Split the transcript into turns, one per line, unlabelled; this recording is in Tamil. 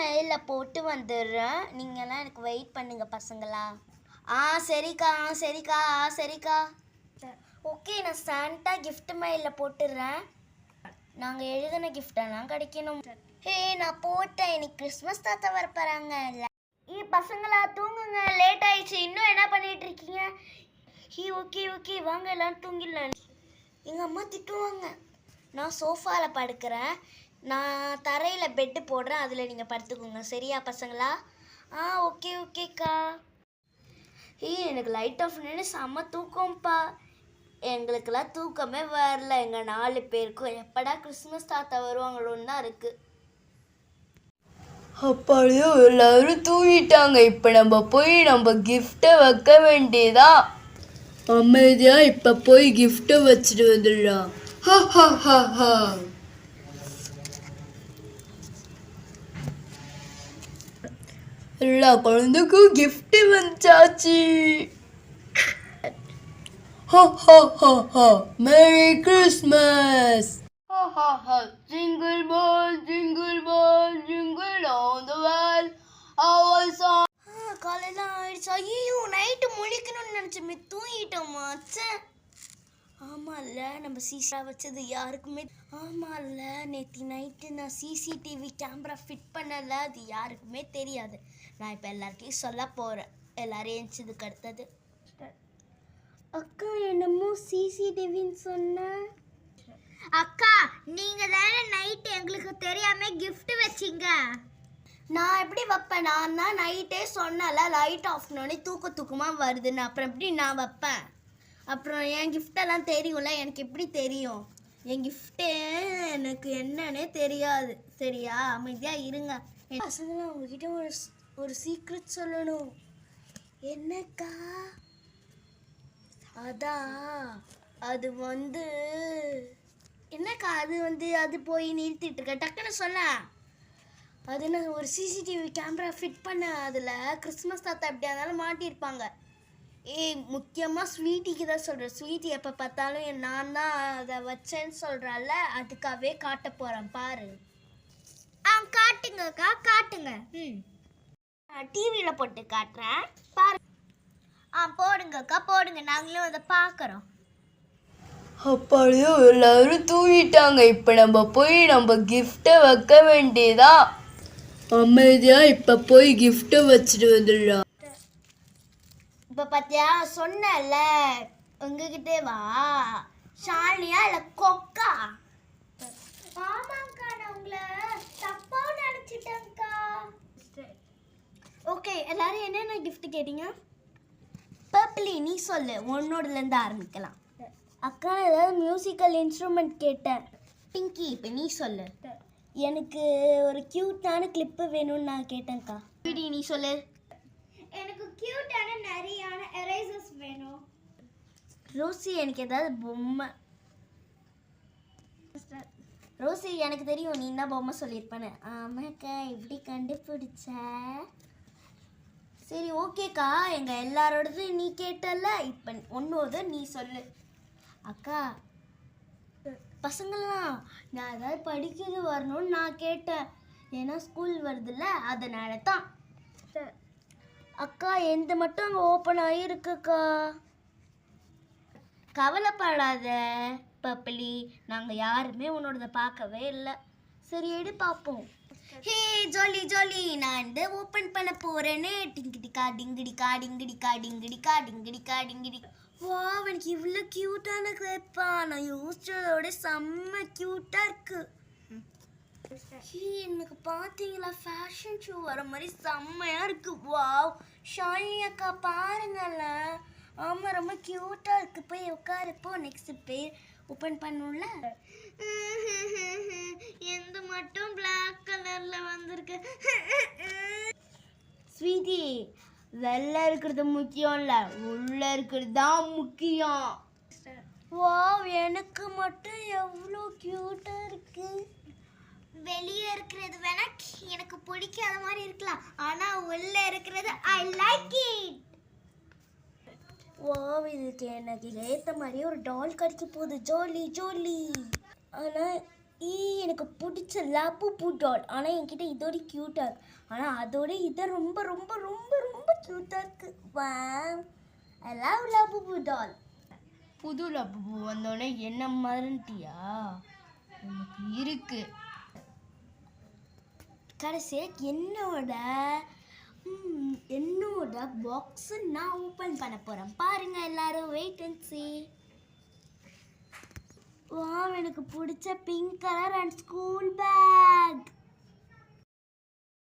மெயிலில் போட்டு வந்துடுறேன். நீங்கள்லாம் எனக்கு வெயிட் பண்ணுங்க பசங்களா. சரிக்கா சரிக்கா. ஓகே, நான் சாண்டா கிஃப்ட் மெயிலில் போட்டுடுறேன். நாங்கள் எழுதின கிஃப்டெல்லாம் கிடைக்கணும். நான் போட்டேன். இன்னைக்கு கிறிஸ்மஸ் தாத்தா வரப்போறாங்க. பசங்களா தூங்குங்க, லேட் ஆயிடுச்சு. இன்னும் என்ன பண்ணிட்டு இருக்கீங்க? ஓகே வாங்க எல்லாரும் தூங்கிடலாம். எங்கள் அம்மா திட்டுவாங்க. நான் சோஃபாவில் படுக்கிறேன். நான் தரையில் பெட்டு போடுறேன், அதில் நீங்கள் படுத்துக்கோங்க. சரியா பசங்களா? ஓகேக்கா. எனக்கு லைட் ஆஃப் பண்ணி செம்ம தூக்கம்ப்பா. எங்களுக்கெல்லாம் தூக்கமே வரல. எங்கள் 4 பேருக்கும் எப்படா கிறிஸ்மஸ் தாத்தா வருவாங்களோன்னு தான் இருக்குது.
அப்படியே எல்லாரும் தூங்கிட்டாங்க. இப்போ நம்ம போய் நம்ம கிஃப்டை வைக்க வேண்டியதா. அமைதியா இப்போ போய் கிஃப்டை வச்சுட்டு வந்துடலாம். எல்லா குழந்தைக்கும் கிஃப்ட் வந்துச்சாச்சு. Merry Christmas. Jingle bell, jingle on the well. Our song.
காலையில் ஆயிடுச்சு. ஐயோ, நைட்டு முழிக்கணும்னு நினச்சோமே, தூங்கிட்டோமா? ஆமாம்ல, நம்ம சீசா வச்சது யாருக்குமே. ஆமாம்ல, நேற்று நைட்டு நான் சிசிடிவி கேமரா ஃபிட் பண்ணலை, அது யாருக்குமே தெரியாது. நான் இப்போ எல்லாருக்கையும் சொல்ல போகிறேன், எல்லாரும் எழுந்ததுக்கு அடுத்தது. அக்கா என்னமோ சிசிடிவின்னு சொன்ன. அக்கா, நீங்கள் தானே நைட்டு எங்களுக்கு தெரியாம கிஃப்ட் வச்சிங்க. நான் எப்படி வைப்பேன்? நான் தான் நைட்டே சொன்னல, லைட் ஆஃப் பண்ணோடனே தூக்கமாக வருதுன்னு. அப்புறம் எப்படி நான் வைப்பேன்? அப்புறம் என் கிஃப்டெல்லாம் தெரியும்ல, எனக்கு எப்படி தெரியும்? என் கிஃப்டே எனக்கு என்னன்னே தெரியாது. சரியா? அமைதியாக இருங்க. பசங்க, உங்ககிட்ட ஒரு சீக்ரெட் சொல்லணும். என்னக்கா? அது என்னக்கா? அது போய் நிறுத்திட்டு இருக்க, டக்குன்னு சொல்ல. அது நான் ஒரு சிசிடிவி கேமரா ஃபிட் பண்ண, அதில் கிறிஸ்மஸ் தாத்தா எப்படியா இருந்தாலும் மாட்டியிருப்பாங்க. முக்கியமாக ஸ்வீட்டிக்கு தான் சொல்கிறேன். ஸ்வீட்டி எப்போ பார்த்தாலும் நான் தான் அதை வச்சேன்னு சொல்கிறால, அதுக்காகவே காட்ட போகிறேன் பாரு. காட்டுங்கக்கா, காட்டுங்க. டிவியில் போட்டு காட்டுறேன் பாரு. போடுங்கக்கா, போடுங்க, நாங்களும் அதை பார்க்குறோம்.
அப்படியே எல்லாரும் தூங்கிட்டாங்க. இப்போ நம்ம போய் நம்ம கிஃப்டை வைக்க வேண்டியதா. அமைதியா இப்போ போய் கிஃப்டை வச்சுட்டு வந்துடலாம்.
இப்போ பார்த்தியா, சொன்னல உங்ககிட்டே வா. ஷாலினியா இல்லை கொக்கா? ஆமாங்கக்கா, நான் உங்களை தப்பாக நினச்சிட்டேங்க்கா. ஓகே, எல்லாரும் என்னென்ன கிஃப்ட் கேட்டீங்க? பர்பிளி, நீ சொல்லு, உன்னோடலேருந்து ஆரம்பிக்கலாம். அக்கா, ஏதாவது மியூசிக்கல் இன்ஸ்ட்ருமெண்ட் கேட்டேன். பிங்கி, இப்போ நீ சொல்லு. எனக்கு ஒரு க்யூட்டான கிளிப்பு வேணும்னு நான் கேட்டேன்க்கா. நீ சொல்லு. எனக்கு க்யூட்டான நிறைய எரேசர்ஸ் வேணும். ரோசி, எனக்கு ஏதாவது பொம்மை. ரோசி, எனக்கு தெரியும் நீ என்ன பொம்மை சொல்லியிருப்பேன்னு. ஆமாக்கா, எப்படி கண்டுபிடிச்ச? சரி ஓகேக்கா, எங்கள் எல்லாரோடது நீ கேட்டல, இப்போ ஒன்னோட நீ சொல்லு. அக்கா, பசங்கள்லாம் நான் ஏதாவது படிக்கிறது வரணும்னு நான் கேட்டேன். ஏன்னா ஸ்கூல் வருதுல்ல, அதனால தான். அக்கா, எந்த மட்டும் அங்கே ஓப்பன் ஆகிருக்குக்கா. கவலைப்படாத பப்பிளி, நாங்கள் யாருமே உன்னோடதை பார்க்கவே இல்லை. சரி, எடு பார்ப்போம். ஜாலி, நான் ஓப்பன் பண்ண போகிறேன்னு. டிங்கிடிக்கா. வா, எனக்கு இவ்வளோ க்யூட்டான கிளிப்பா. நான் யோசிச்சதோட செம்ம க்யூட்டாக இருக்கு. எனக்கு பார்த்தீங்களா, ஃபேஷன் ஷோ வர மாதிரி செம்மையாக இருக்கு. வா, ஷாலினி அக்கா பாருங்களேன். ஆமாம், ரொம்ப க்யூட்டாக இருக்கு. போய் உட்காருப்போ. நெக்ஸ்ட் பேர் ஓப்பன் பண்ணும்ல. எந்த மட்டும் பிளாக் கலரில் வந்திருக்கு. ஸ்வீட்டி, வெள்ளை இருக்கிறது முக்கியம் இல்லை, உள்ள இருக்கிறது தான் முக்கியம். வாவ், எனக்கு மட்டும் எவ்வளோ க்யூட்டாக இருக்கு. வெளியே இருக்கிறது வேணா எனக்கு பிடிக்காத மாதிரி இருக்கலாம், ஆனால் உள்ள இருக்கிறது ஐ லைக் இட். வாவ், இதுக்கு எனக்கு ஏற்ற மாதிரி ஒரு டால் கிடைக்க போகுது. ஜோலி. ஆனால் எனக்கு பிடிச்ச லபுபு டால். ஆனால் என்கிட்ட இதோட க்யூட்டாக இருக்கு. ஆனால் அதோட இதை ரொம்ப ரொம்ப ரொம்ப ரொம்ப க்யூட்டாக இருக்கு. வா, ஐ லவ் லபுபு டால்.
புது லப்பு வந்தோடனே என்ன மறந்துட்டியா? எனக்கு இருக்கு.
கடைசியாக என்னோட பாக்ஸை நான் ஓப்பன் பண்ண போகிறேன். பாருங்க எல்லாரும், வெயிட் அண்ட் see. வா, எனக்கு பிடிச்ச pink colour and school bag.